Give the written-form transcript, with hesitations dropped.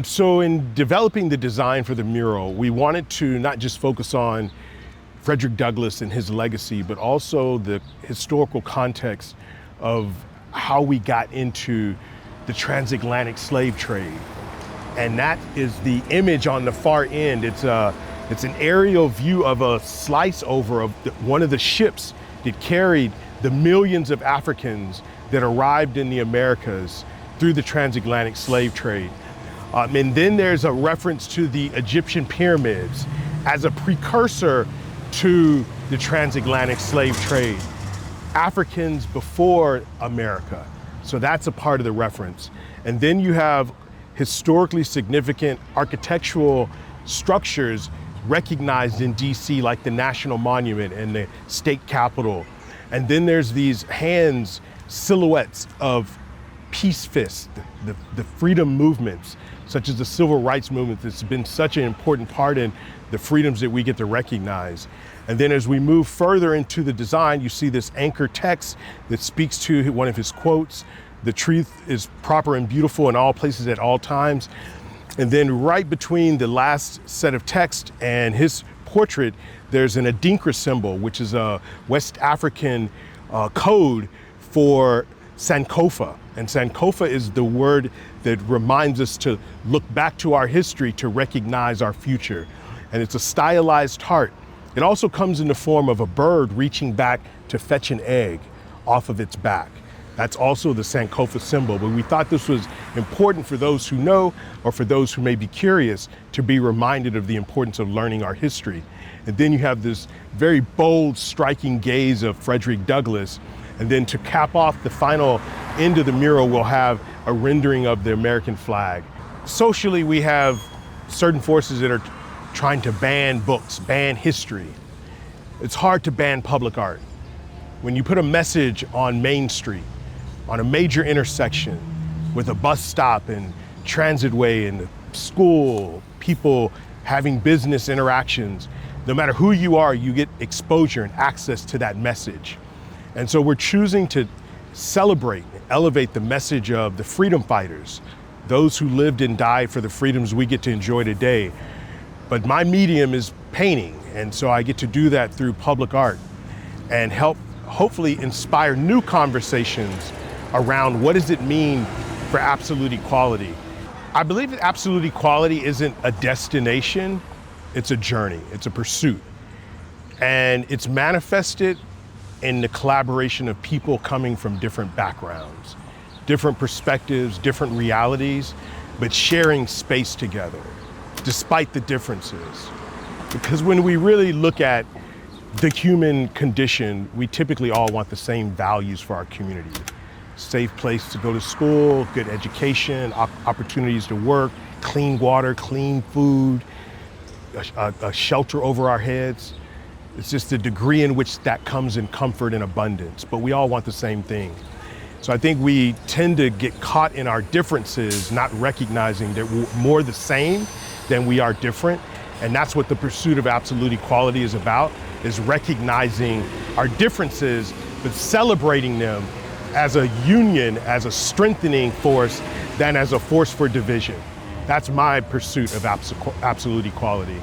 So in developing the design for the mural, we wanted to not just focus on Frederick Douglass and his legacy, but also the historical context of how we got into the transatlantic slave trade. And that is the image on the far end. It's an aerial view of a slice over of one of the ships that carried the millions of Africans that arrived in the Americas through the transatlantic slave trade. And then there's a reference to the Egyptian pyramids as a precursor to the transatlantic slave trade. Africans before America. So that's a part of the reference. And then you have historically significant architectural structures recognized in DC, like the National Monument and the state capitol. And then there's these hands, silhouettes of peace fists, the freedom movements, such as the civil rights movement that's been such an important part in the freedoms that we get to recognize. And then as we move further into the design, you see this anchor text that speaks to one of his quotes, "The truth is proper and beautiful in all places at all times." And then right between the last set of text and his portrait, there's an Adinkra symbol, which is a West African code for Sankofa. And Sankofa is the word that reminds us to look back to our history to recognize our future. And it's a stylized heart. It also comes in the form of a bird reaching back to fetch an egg off of its back. That's also the Sankofa symbol, but we thought this was important for those who know or for those who may be curious to be reminded of the importance of learning our history. And then you have this very bold, striking gaze of Frederick Douglass. And then to cap off the final end of the mural, we'll have a rendering of the American flag. Socially, we have certain forces that are trying to ban books, ban history. It's hard to ban public art. When you put a message on Main Street, on a major intersection with a bus stop and transitway and school, people having business interactions, no matter who you are, you get exposure and access to that message. And so we're choosing to celebrate and elevate the message of the freedom fighters, those who lived and died for the freedoms we get to enjoy today. But my medium is painting, and so I get to do that through public art and help hopefully inspire new conversations around what does it mean for absolute equality. I believe that absolute equality isn't a destination, it's a journey, it's a pursuit. And it's manifested in the collaboration of people coming from different backgrounds, different perspectives, different realities, but sharing space together, despite the differences. Because when we really look at the human condition, we typically all want the same values for our community. Safe place to go to school, good education, opportunities to work, clean water, clean food, a shelter over our heads. It's just the degree in which that comes in comfort and abundance, but we all want the same thing. So I think we tend to get caught in our differences, not recognizing that we're more the same than we are different. And that's what the pursuit of absolute equality is about, is recognizing our differences, but celebrating them as a union, as a strengthening force, than as a force for division. That's my pursuit of absolute equality.